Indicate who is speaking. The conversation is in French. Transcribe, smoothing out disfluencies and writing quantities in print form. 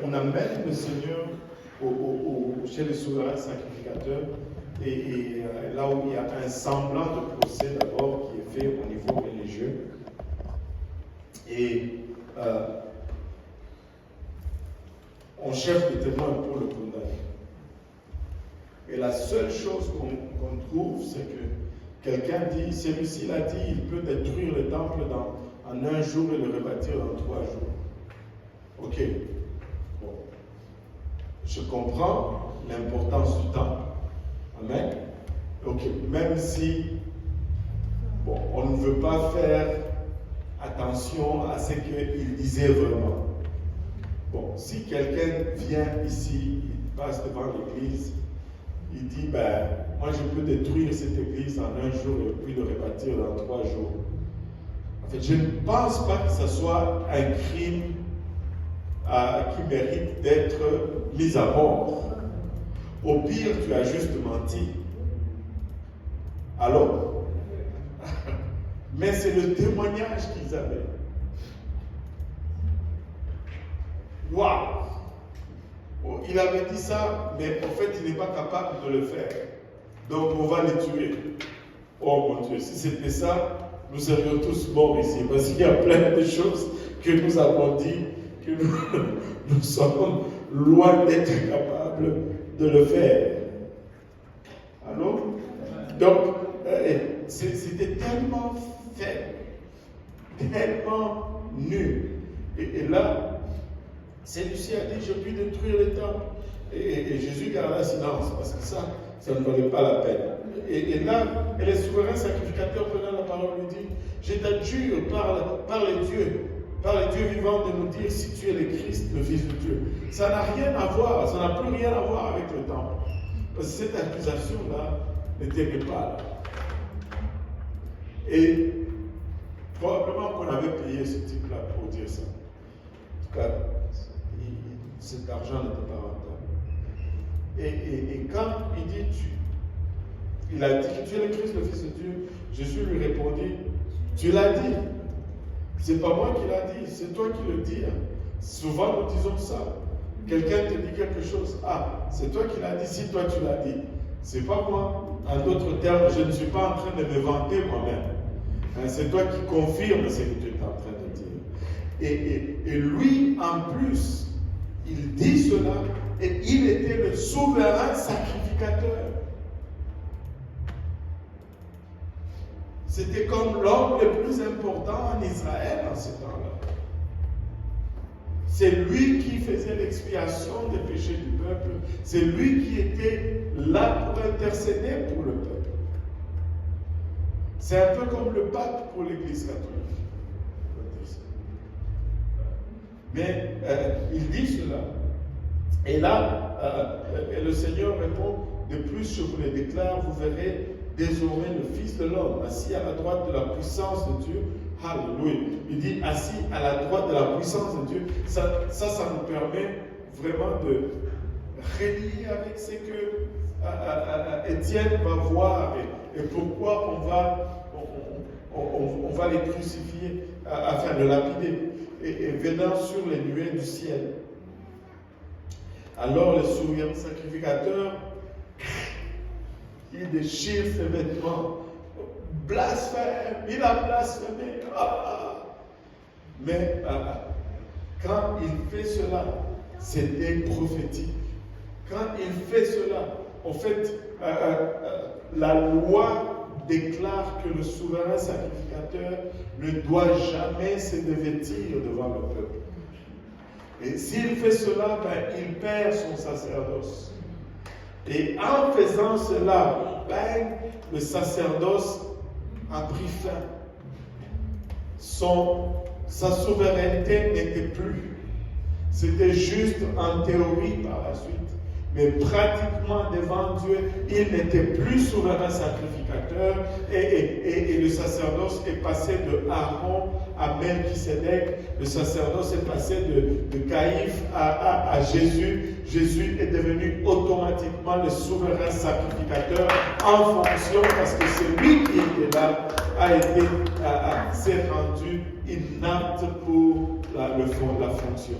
Speaker 1: on amène le Seigneur chez le souverain sacrificateur, et là où il y a un semblant de procès d'abord qui est fait au niveau religieux. Et on cherche des témoins pour le condamner. Et la seule chose qu'on trouve, c'est que quelqu'un dit, celui-ci l'a dit, il peut détruire le temple en un jour et le rebâtir en 3 jours. Ok. Bon. Je comprends l'importance du temple. Amen. Ok. Même si on ne veut pas faire attention à ce qu'il disait vraiment. Bon, si quelqu'un vient ici, il passe devant l'église, il dit, moi je peux détruire cette église en un jour et puis le rebâtir dans 3 jours. En fait, je ne pense pas que ce soit un crime qui mérite d'être mis à mort. Au pire, tu as juste menti. Alors, mais c'est le témoignage qu'ils avaient. Waouh! Il avait dit ça, mais en fait, il n'est pas capable de le faire. Donc, on va le tuer. Oh mon Dieu, si c'était ça, nous serions tous morts ici. Parce qu'il y a plein de choses que nous avons dit, que nous sommes loin d'être capables de le faire. Alors, donc, c'était tellement faible, tellement nul. Et là, celui-ci a dit, je puis détruire le temple. Et Jésus garda silence, parce que ça ne valait pas la peine. Et là, le souverain sacrificateur prenant la parole lui dit, je t'adjure par les dieux vivants de nous dire si tu es le Christ, le Fils de Dieu. Ça n'a rien à voir, ça n'a plus rien à voir avec le temple. Parce que cette accusation-là n'était pas là. Et probablement qu'on avait payé ce type-là pour dire ça. En tout cas, cet argent n'était pas rentable. Et quand il dit, il a dit que tu es le Christ, le Fils de Dieu, Jésus lui répondit, tu l'as dit. C'est pas moi qui l'a dit, c'est toi qui le dis. Souvent nous disons ça. Quelqu'un te dit quelque chose, c'est toi qui l'as dit, si toi tu l'as dit. C'est pas moi. En d'autres termes, je ne suis pas en train de me vanter moi-même. C'est toi qui confirme ce que tu es en train de dire. Et lui, en plus, il dit cela, et il était le souverain sacrificateur. C'était comme l'homme le plus important en Israël en ce temps-là. C'est lui qui faisait l'expiation des péchés du peuple. C'est lui qui était là pour intercéder pour le peuple. C'est un peu comme le pape pour l'Église catholique. Mais il dit cela. Et là, le Seigneur répond, de plus je vous le déclare, vous verrez désormais le Fils de l'homme assis à la droite de la puissance de Dieu. Alléluia. Il dit assis à la droite de la puissance de Dieu. Ça nous permet vraiment de relier avec ce que Étienne va voir et pourquoi on va les crucifier afin de lapider. Et venant sur les nuées du ciel. Alors le souverain sacrificateur, il déchire ses vêtements, blasphème, il a blasphémé. Mais quand il fait cela, c'était prophétique. Quand il fait cela, en fait, la loi déclare que le souverain sacrificateur ne doit jamais se dévêtir devant le peuple. Et s'il fait cela, il perd son sacerdoce. Et en faisant cela, le sacerdoce a pris fin. Sa souveraineté n'était plus. C'était juste en théorie par la suite. Mais pratiquement devant Dieu, il n'était plus souverain sacrificateur et le sacerdoce est passé de Aaron à Melchisédek. Le sacerdoce est passé de Caïphe à Jésus. Jésus est devenu automatiquement le souverain sacrificateur en fonction, parce que celui qui était là s'est rendu inapte pour la fonction.